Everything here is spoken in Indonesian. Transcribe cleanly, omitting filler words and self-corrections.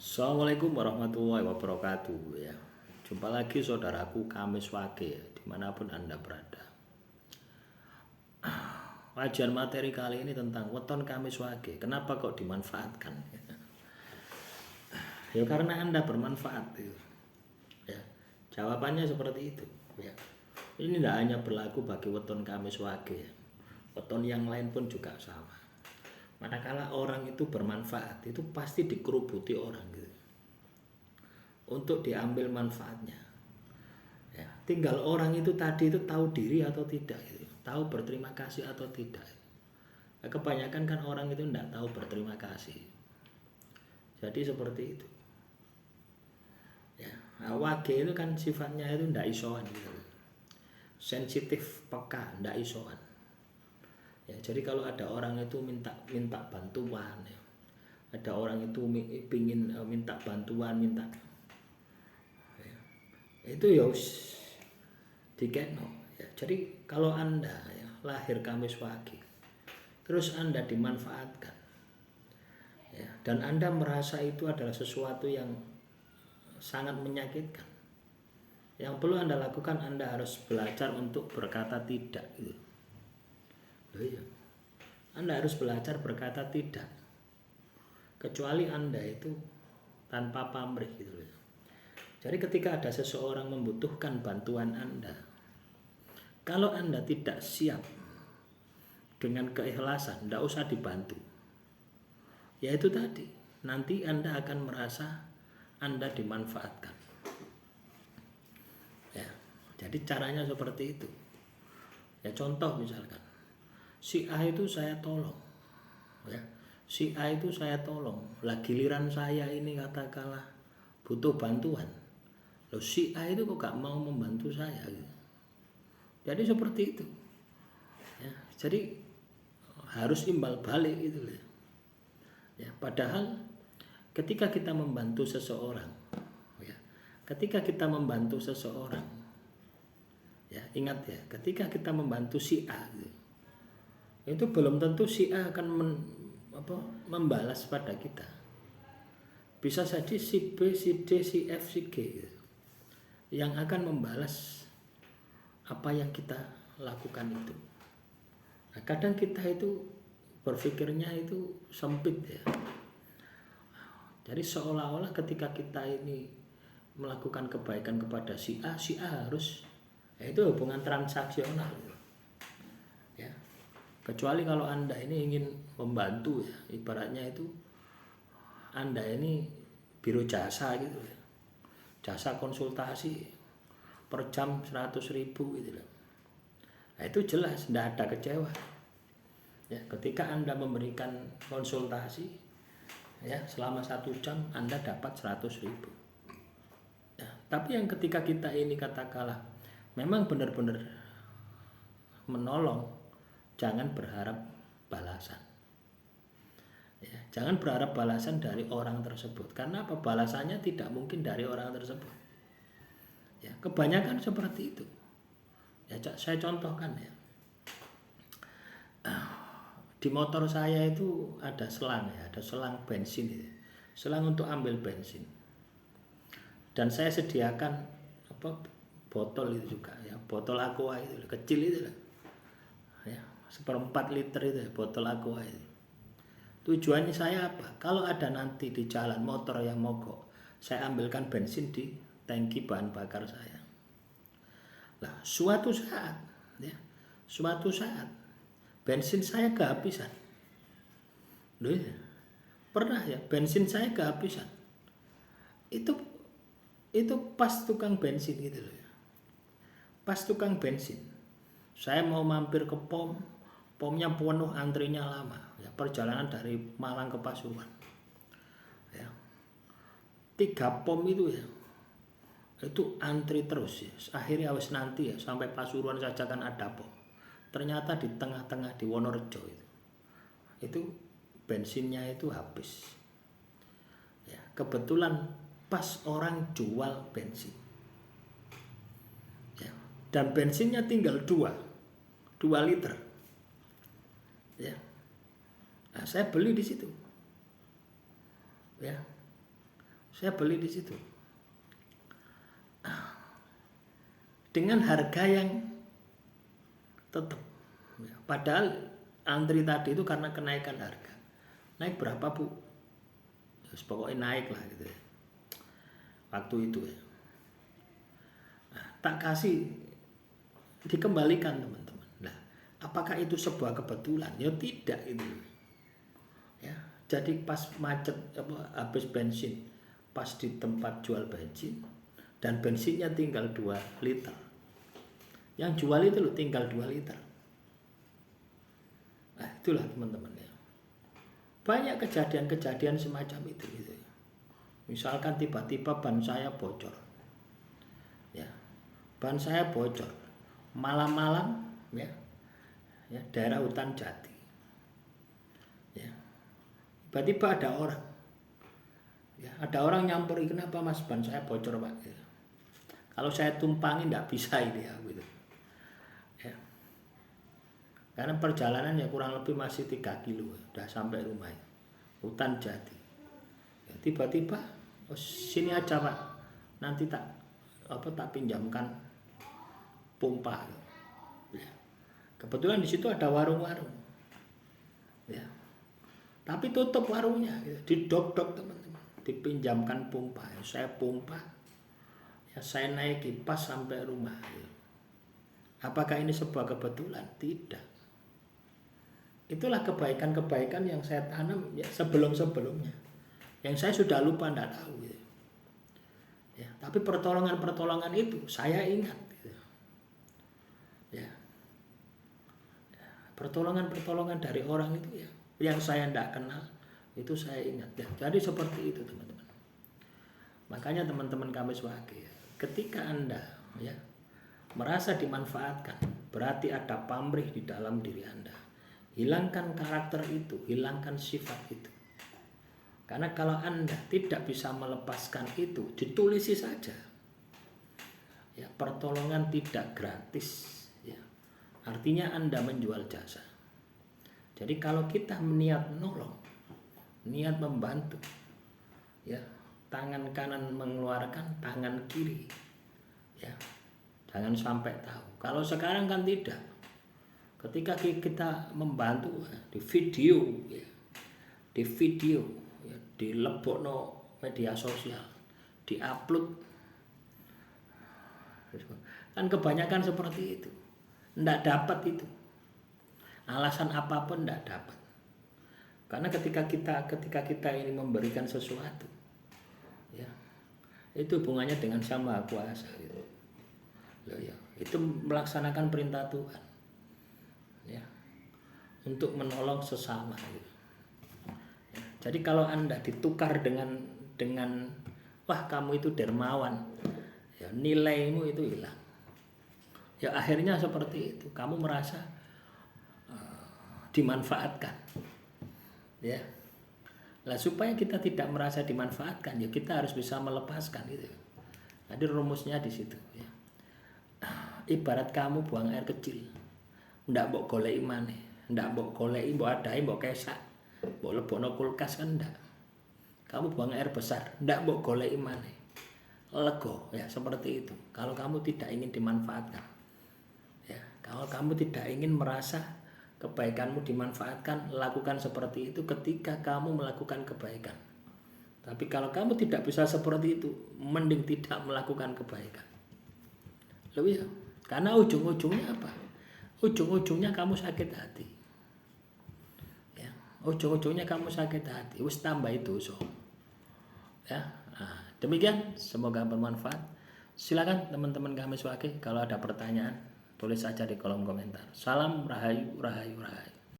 Assalamualaikum warahmatullahi wabarakatuh ya. Jumpa lagi saudaraku Kamis Wage ya, dimanapun Anda berada. Wajan materi kali ini tentang weton Kamis Wage. Kenapa kok dimanfaatkan? Ya karena Anda bermanfaat gitu. Ya. Jawabannya seperti itu ya. Ini tidak hanya berlaku bagi weton Kamis Wage ya. Weton yang lain pun juga sama. Manakala orang itu bermanfaat, itu pasti dikerubuti orang gitu, untuk diambil manfaatnya. Ya, tinggal orang itu tadi itu tahu diri atau tidak, gitu, tahu berterima kasih atau tidak. Ya, kebanyakan kan orang itu tidak tahu berterima kasih. Jadi seperti itu. Ya, wage itu kan sifatnya itu tidak isoan gitu. Sensitif, peka, tidak isoan. Ya, jadi kalau ada orang itu minta bantuan, ya, ada orang itu ingin minta bantuan, ya, itu ya dikeno. Ya, jadi kalau Anda ya, lahir Kamis Wage, terus Anda dimanfaatkan, ya, dan Anda merasa itu adalah sesuatu yang sangat menyakitkan, yang perlu Anda lakukan, Anda harus belajar untuk berkata tidak gitu. Loh iya. Anda harus belajar berkata tidak, kecuali Anda itu tanpa pamrih gitu loh. Jadi ketika ada seseorang membutuhkan bantuan Anda, kalau Anda tidak siap dengan keikhlasan, tidak usah dibantu. Ya itu tadi, nanti Anda akan merasa Anda dimanfaatkan. Ya, jadi caranya seperti itu. Ya contoh misalkan, si A itu saya tolong, ya, si A itu saya tolong, lah giliran saya ini katakanlah butuh bantuan, loh si A itu kok gak mau membantu saya gitu. Jadi seperti itu ya, jadi harus imbal balik gitu loh ya. Padahal ketika kita membantu seseorang ya, ketika kita membantu seseorang ya, ingat ya, ketika kita membantu si A gitu, itu belum tentu si A akan membalas pada kita. Bisa saja si B, si D, si F, si G gitu, yang akan membalas apa yang kita lakukan itu. Nah, kadang kita itu berpikirnya itu sempit ya. Jadi seolah-olah ketika kita ini melakukan kebaikan kepada si A harus, ya itu hubungan transaksional ya. Kecuali kalau Anda ini ingin membantu ya, ibaratnya itu Anda ini biro jasa gitu ya, jasa konsultasi per jam 100.000 gitu loh. Nah itu jelas tidak ada kecewa ya, ketika Anda memberikan konsultasi ya selama 1 jam Anda dapat 100.000 ya. Tapi yang ketika kita ini katakanlah memang benar-benar menolong, jangan berharap balasan ya, jangan berharap balasan dari orang tersebut. Karena apa? Balasannya tidak mungkin dari orang tersebut ya, kebanyakan seperti itu ya. Saya contohkan ya, di motor saya itu ada selang ya, ada selang bensin ya, selang untuk ambil bensin, dan saya sediakan botol itu juga ya, botol aqua itu kecil itu lah ya, 1/4 liter itu ya, botol aqua itu. Tujuannya saya apa? Kalau ada nanti di jalan motor yang mogok, saya ambilkan bensin di tangki bahan bakar saya. Lah suatu saat ya, bensin saya kehabisan. Loh ya, pernah ya bensin saya kehabisan. Itu pas tukang bensin gitu loh ya. Pas tukang bensin, saya mau mampir ke pomnya penuh, antrinya lama ya, perjalanan dari Malang ke Pasuruan ya, 3 pom itu ya, itu antri terus ya. Akhirnya harus nanti ya sampai Pasuruan saja kan ada pom, ternyata di tengah-tengah di Wonorejo itu bensinnya itu habis ya. Kebetulan pas orang jual bensin ya, dan bensinnya tinggal 2 liter ya. Nah, saya beli di situ ya. Saya beli di situ dengan harga yang tetap. Padahal antri tadi itu karena kenaikan harga. Naik berapa bu? Ya, pokoknya naik lah gitu ya. Waktu itu ya. Nah, tak kasih, dikembalikan teman-teman. Nah, apakah itu sebuah kebetulan? Ya tidak itu. Ya, jadi pas macet habis bensin, pas di tempat jual bensin dan bensinnya tinggal 2 liter. Yang jual itu loh tinggal 2 liter. Nah, itulah teman-teman ya. Banyak kejadian-kejadian semacam itu gitu. Misalkan tiba-tiba ban saya bocor. Ya. Ban saya bocor. Malam-malam ya. Ya, daerah hutan jati. Ya. Tiba-tiba ada orang. Ya, ada orang nyampuri, kenapa mas ban saya bocor pak? Ya. Kalau saya tumpangi enggak bisa ini ya gitu. Ya. Karena perjalanannya kurang lebih masih 3 kilo, udah sampai rumah ya. Hutan jati. Ya, tiba-tiba oh, sini aja pak, nanti tak pinjamkan pompa. Ya. Kebetulan di situ ada warung-warung. Ya. Tapi tutup warungnya, ya. Didok-dok teman-teman, dipinjamkan pompa. Ya. Saya pompa, ya saya naiki pas sampai rumah. Ya. Apakah ini sebuah kebetulan? Tidak. Itulah kebaikan-kebaikan yang saya tanam ya, sebelum-sebelumnya. Yang saya sudah lupa, tidak tahu. Gitu. Ya, tapi pertolongan-pertolongan itu saya ingat. Gitu. Ya. Pertolongan-pertolongan dari orang itu ya, yang saya tidak kenal, itu saya ingat. Ya. Jadi seperti itu teman-teman. Makanya teman-teman kami sebagai, ketika Anda ya, merasa dimanfaatkan, berarti ada pamrih di dalam diri Anda. Hilangkan karakter itu, hilangkan sifat itu. Karena kalau Anda tidak bisa melepaskan itu, ditulisi saja. Ya, pertolongan tidak gratis. Ya. Artinya Anda menjual jasa. Jadi kalau kita niat nolong, niat membantu, ya, tangan kanan mengeluarkan, tangan kiri, ya, jangan sampai tahu. Kalau sekarang kan tidak. Ketika kita membantu di video, ya, di lebokno media sosial, diupload, kan kebanyakan seperti itu. Nggak dapat itu, alasan apapun nggak dapat. Karena ketika kita ini memberikan sesuatu, ya, itu hubungannya dengan Sang Maha Kuasa. Gitu. Loh, ya, itu melaksanakan perintah Tuhan. Ya, untuk menolong sesama gitu. Ya, jadi kalau Anda ditukar dengan wah kamu itu dermawan, ya, nilaimu itu hilang. Ya akhirnya seperti itu, kamu merasa dimanfaatkan. Ya. Lah supaya kita tidak merasa dimanfaatkan, ya kita harus bisa melepaskan gitu. Jadi rumusnya di situ ya. Ibarat kamu buang air kecil. Ndak mbok goleki maneh, ndak mbok goleki, mbok adahi, mbok kesak, mbok lebokno kulkas kan ndak. Kamu buang air besar, ndak mbok goleki maneh. Lego ya seperti itu. Kalau kamu tidak ingin dimanfaatkan. Ya, kalau kamu tidak ingin merasa kebaikanmu dimanfaatkan, lakukan seperti itu ketika kamu melakukan kebaikan. Tapi kalau kamu tidak bisa seperti itu, mending tidak melakukan kebaikan. Lebih ya, karena ujung-ujungnya apa? Ujung-ujungnya kamu sakit hati. Ya, ujung-ujungnya kamu sakit hati. Wis tambah itu so. Ya, nah, demikian. Semoga bermanfaat. Silakan teman-teman kami sebagai kalau ada pertanyaan tulis saja di kolom komentar. Salam rahayu, rahayu, rahayu.